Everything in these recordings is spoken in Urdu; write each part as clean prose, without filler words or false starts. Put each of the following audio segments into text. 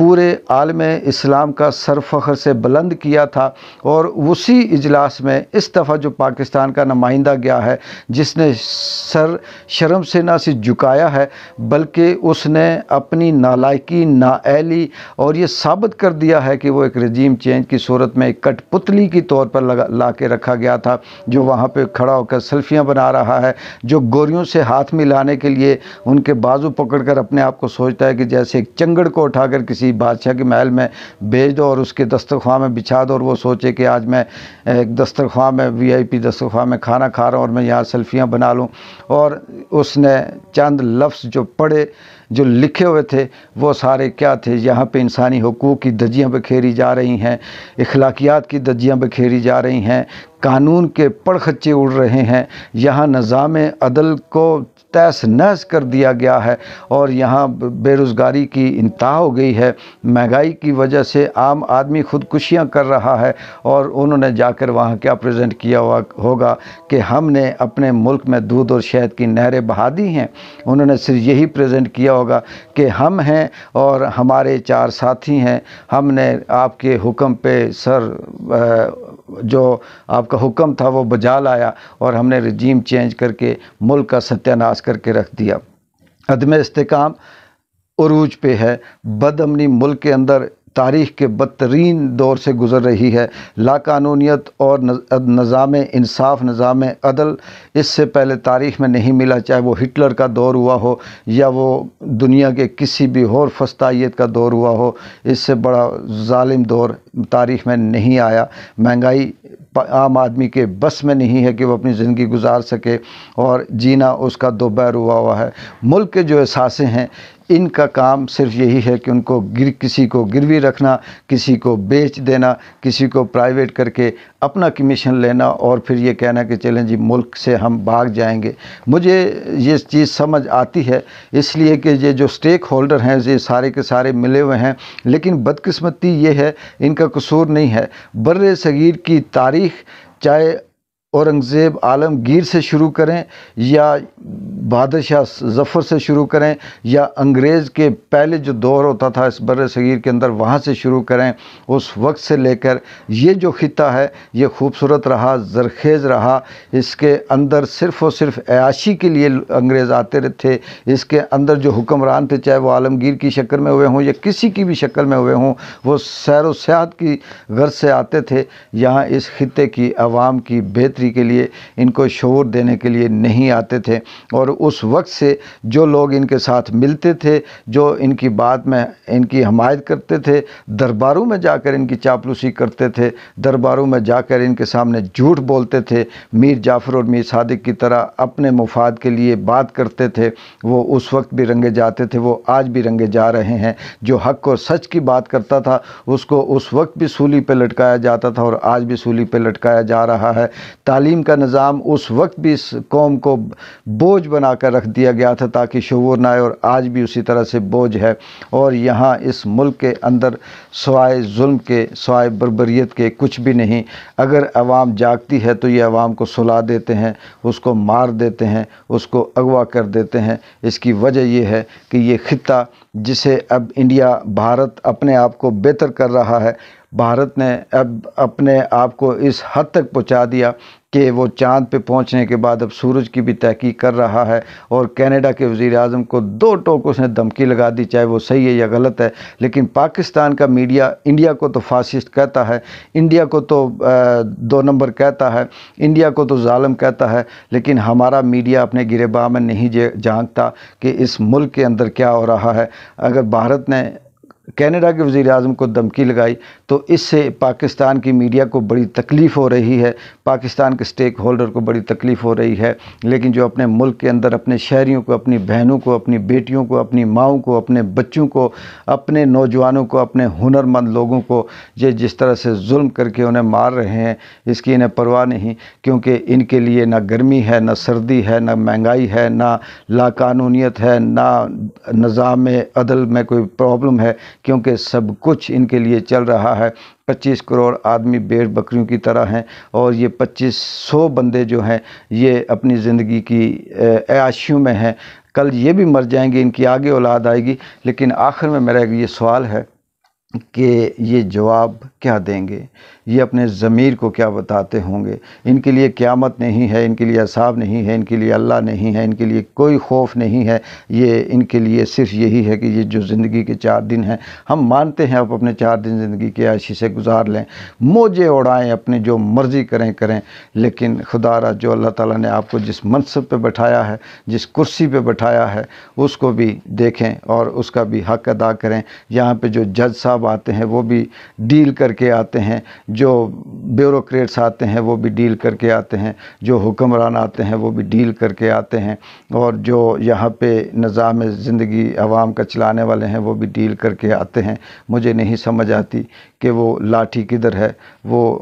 پورے عالم اسلام کا سر فخر سے بلند کیا تھا، اور اسی اجلاس میں اس دفعہ جو پاکستان کا نمائندہ گیا ہے، جس نے سر شرم سے نہ صرف جھکایا ہے بلکہ اس نے اپنی نالائکی، نااہلی اور یہ ثابت کر دیا ہے کہ وہ ایک رجیم چینج کی صورت میں ایک کٹ پتلی کی طور پر لا کے رکھا گیا تھا، جو وہاں پہ کھڑا ہو کر سیلفیاں بنا رہا ہے، جو گوریوں سے ہاتھ ملانے کے لیے ان کے بازو پکڑ کر اپنے آپ کو سوچتا ہے کہ جیسے ایک چنگڑ کو اٹھا کر کسی بادشاہ کے محل میں بھیج دو اور اس کے دسترخوان میں بچھا دو، اور وہ سوچے کہ آج میں ایک دسترخوان میں VIP دسترخوان میں کھانا کھا رہا ہوں اور میں یہاں سیلفیاں بنا لوں۔ اور اس نے چند لفظ جو پڑھے، جو لکھے ہوئے تھے، وہ سارے کیا تھے؟ یہاں پہ انسانی حقوق کی دھجیاں بکھیری جا رہی ہیں، اخلاقیات کی دھجیاں بکھیری جا رہی ہیں، قانون کے پڑخچے اڑ رہے ہیں، یہاں نظام عدل کو تہس نہس کر دیا گیا ہے، اور یہاں بے روزگاری کی انتہا ہو گئی ہے، مہنگائی کی وجہ سے عام آدمی خودکشیاں کر رہا ہے۔ اور انہوں نے جا کر وہاں کیا پریزنٹ کیا ہوگا کہ ہم نے اپنے ملک میں دودھ اور شہد کی نہریں بہا دی ہیں۔ انہوں نے صرف یہی پریزنٹ کیا ہوگا کہ ہم ہیں اور ہمارے 4 ساتھی ہیں، ہم نے آپ کے حکم پہ جو آپ کا حکم تھا وہ بجا لایا، اور ہم نے رجیم چینج کر کے ملک کا ستیہ ناش کر کے رکھ دیا۔ عدم استحکام عروج پہ ہے، بد امنی ملک کے اندر تاریخ کے بدترین دور سے گزر رہی ہے، لا قانونیت اور نظام انصاف، نظام عدل اس سے پہلے تاریخ میں نہیں ملا، چاہے وہ ہٹلر کا دور ہوا ہو یا وہ دنیا کے کسی بھی اور فسطائیت کا دور ہوا ہو، اس سے بڑا ظالم دور تاریخ میں نہیں آیا۔ مہنگائی عام آدمی کے بس میں نہیں ہے کہ وہ اپنی زندگی گزار سکے، اور جینا اس کا دوبہر ہوا ہے۔ ملک کے جو اثاثے ہیں، ان کا کام صرف یہی ہے کہ ان کو کسی کو گروی رکھنا، کسی کو بیچ دینا، کسی کو پرائیویٹ کر کے اپنا کمیشن لینا، اور پھر یہ کہنا کہ چلیں جی ملک سے ہم بھاگ جائیں گے۔ مجھے یہ چیز سمجھ آتی ہے اس لیے کہ یہ جو سٹیک ہولڈر ہیں یہ سارے کے سارے ملے ہوئے ہیں، لیکن بدقسمتی یہ ہے، ان کا قصور نہیں ہے۔ بر صغیر کی تاریخ، چاہے اورنگزیب عالمگیر سے شروع کریں یا بہادر شاہ ظفر سے شروع کریں، یا انگریز کے پہلے جو دور ہوتا تھا اس بر صغیر کے اندر وہاں سے شروع کریں، اس وقت سے لے کر یہ جو خطہ ہے یہ خوبصورت رہا، زرخیز رہا۔ اس کے اندر صرف اور صرف عیاشی کے لیے انگریز آتے تھے، اس کے اندر جو حکمران تھے، چاہے وہ عالمگیر کی شکل میں ہوئے ہوں یا کسی کی بھی شکل میں ہوئے ہوں، وہ سیر و سیاحت کی غرض سے آتے تھے، یہاں اس خطے کی عوام کی بہتری کے لیے، ان کو شعور دینے کے لیے نہیں آتے تھے۔ اور اس وقت سے جو لوگ ان کے ساتھ ملتے تھے، جو ان کی بات میں ان کی حمایت کرتے تھے، درباروں میں جا کر ان کی چاپلوسی کرتے تھے، درباروں میں جا کر ان کے سامنے جھوٹ بولتے تھے، میر جعفر اور میر صادق کی طرح اپنے مفاد کے لیے بات کرتے تھے، وہ اس وقت بھی رنگے جاتے تھے، وہ آج بھی رنگے جا رہے ہیں۔ جو حق اور سچ کی بات کرتا تھا اس کو اس وقت بھی سولی پہ لٹکایا جاتا تھا اور آج بھی سولی پہ لٹکایا جا رہا ہے۔ تعلیم کا نظام اس وقت بھی اس قوم کو بوجھ بنا کر رکھ دیا گیا تھا تاکہ شعور نہ آئے، اور آج بھی اسی طرح سے بوجھ ہے۔ اور یہاں اس ملک کے اندر سوائے ظلم کے، سوائے بربریت کے کچھ بھی نہیں۔ اگر عوام جاگتی ہے تو یہ عوام کو سلا دیتے ہیں، اس کو مار دیتے ہیں، اس کو اغوا کر دیتے ہیں۔ اس کی وجہ یہ ہے کہ یہ خطہ جسے اب انڈیا، بھارت اپنے آپ کو بہتر کر رہا ہے، بھارت نے اب اپنے آپ کو اس حد تک پہنچا دیا کہ وہ چاند پہ پہنچنے کے بعد اب سورج کی بھی تحقیق کر رہا ہے، اور کینیڈا کے وزیر اعظم کو 2 ٹوک اس نے دھمکی لگا دی، چاہے وہ صحیح ہے یا غلط ہے، لیکن پاکستان کا میڈیا انڈیا کو تو فاسسٹ کہتا ہے، انڈیا کو تو 2 نمبر کہتا ہے، انڈیا کو تو ظالم کہتا ہے، لیکن ہمارا میڈیا اپنے گریباں میں نہیں جھانکتا کہ اس ملک کے اندر کیا ہو رہا ہے۔ اگر بھارت نے کینیڈا کے وزیر اعظم کو دھمکی لگائی تو اس سے پاکستان کی میڈیا کو بڑی تکلیف ہو رہی ہے، پاکستان کے سٹیک ہولڈر کو بڑی تکلیف ہو رہی ہے، لیکن جو اپنے ملک کے اندر اپنے شہریوں کو، اپنی بہنوں کو، اپنی بیٹیوں کو، اپنی ماؤں کو، اپنے بچوں کو، اپنے نوجوانوں کو، اپنے ہنرمند لوگوں کو یہ جس طرح سے ظلم کر کے انہیں مار رہے ہیں، اس کی انہیں پرواہ نہیں، کیونکہ ان کے لیے نہ گرمی ہے، نہ سردی ہے، نہ مہنگائی ہے، نہ لاقانونیت ہے، نہ نظام عدل میں کوئی پرابلم ہے، کیونکہ سب کچھ ان کے لیے چل رہا ہے۔ 25 کروڑ آدمی بھیڑ بکریوں کی طرح ہیں، اور یہ 2500 بندے جو ہیں یہ اپنی زندگی کی عیاشیوں میں ہیں، کل یہ بھی مر جائیں گے، ان کی آگے اولاد آئے گی۔ لیکن آخر میں میرا یہ سوال ہے کہ یہ جواب کیا دیں گے، یہ اپنے ضمیر کو کیا بتاتے ہوں گے۔ ان کے لیے قیامت نہیں ہے، ان کے لیے عذاب نہیں ہے، ان کے لیے اللہ نہیں ہے، ان کے لیے کوئی خوف نہیں ہے۔ یہ ان کے لیے صرف یہی ہے کہ یہ جو زندگی کے 4 دن ہیں، ہم مانتے ہیں آپ اپنے 4 دن زندگی کے عیاشی سے گزار لیں، موجیں اڑائیں، اپنے جو مرضی کریں، لیکن خدا را جو اللہ تعالیٰ نے آپ کو جس منصب پہ بٹھایا ہے، جس کرسی پہ بٹھایا ہے، اس کو بھی دیکھیں اور اس کا بھی حق ادا کریں۔ یہاں پہ جو جج صاحب آتے ہیں وہ بھی ڈیل کر کے آتے ہیں، جو بیوروکریٹس آتے ہیں وہ بھی ڈیل کر کے آتے ہیں، جو حکمران آتے ہیں وہ بھی ڈیل کر کے آتے ہیں، اور جو یہاں پہ نظام زندگی عوام کا چلانے والے ہیں وہ بھی ڈیل کر کے آتے ہیں۔ مجھے نہیں سمجھ آتی کہ وہ لاٹھی کدھر ہے، وہ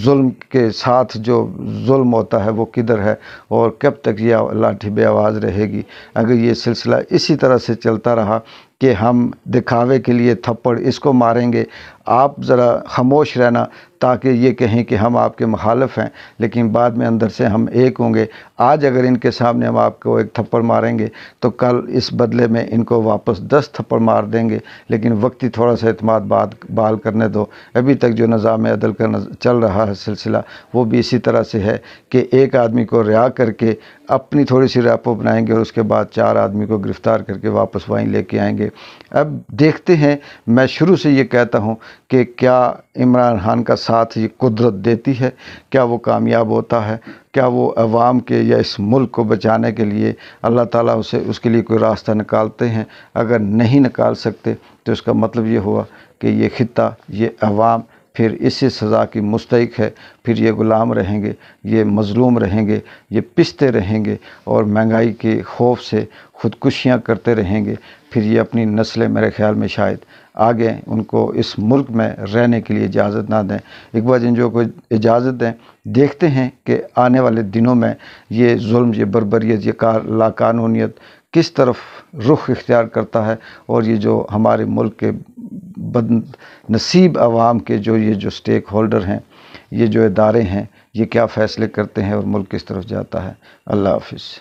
ظلم کے ساتھ جو ظلم ہوتا ہے وہ کدھر ہے، اور کب تک یہ لاٹھی بے آواز رہے گی۔ اگر یہ سلسلہ اسی طرح سے چلتا رہا کہ ہم دکھاوے کے لیے تھپڑ اس کو ماریں گے، آپ ذرا خاموش رہنا تاکہ یہ کہیں کہ ہم آپ کے مخالف ہیں، لیکن بعد میں اندر سے ہم ایک ہوں گے۔ آج اگر ان کے سامنے ہم آپ کو ایک تھپڑ ماریں گے تو کل اس بدلے میں ان کو واپس 10 تھپڑ مار دیں گے، لیکن وقتی تھوڑا سا اعتماد بحال کرنے دو۔ ابھی تک جو نظام عدل کا چل رہا ہے سلسلہ، وہ بھی اسی طرح سے ہے کہ ایک آدمی کو رہا کر کے اپنی تھوڑی سی ریپو بنائیں گے اور اس کے بعد 4 آدمی کو گرفتار کر کے واپس وہیں لے کے آئیں گے۔ اب دیکھتے ہیں، میں شروع سے یہ کہتا ہوں کہ کیا عمران خان کا ساتھ یہ قدرت دیتی ہے، کیا وہ کامیاب ہوتا ہے، کیا وہ عوام کے یا اس ملک کو بچانے کے لیے اللہ تعالیٰ اس کے لیے کوئی راستہ نکالتے ہیں۔ اگر نہیں نکال سکتے تو اس کا مطلب یہ ہوا کہ یہ خطہ، یہ عوام پھر اسی سزا کی مستحق ہے، پھر یہ غلام رہیں گے، یہ مظلوم رہیں گے، یہ پستے رہیں گے، اور مہنگائی کے خوف سے خودکشیاں کرتے رہیں گے۔ پھر یہ اپنی نسلیں میرے خیال میں شاید آگے ان کو اس ملک میں رہنے کے لیے اجازت نہ دیں۔ اقبال جنجو کو اجازت دیں۔ دیکھتے ہیں کہ آنے والے دنوں میں یہ ظلم، یہ بربریت، یہ لاقانونیت کس طرف رخ اختیار کرتا ہے، اور یہ جو ہمارے ملک کے بد نصیب عوام کے جو سٹیک ہولڈر ہیں، یہ جو ادارے ہیں، یہ کیا فیصلے کرتے ہیں اور ملک کس طرف جاتا ہے۔ اللہ حافظ۔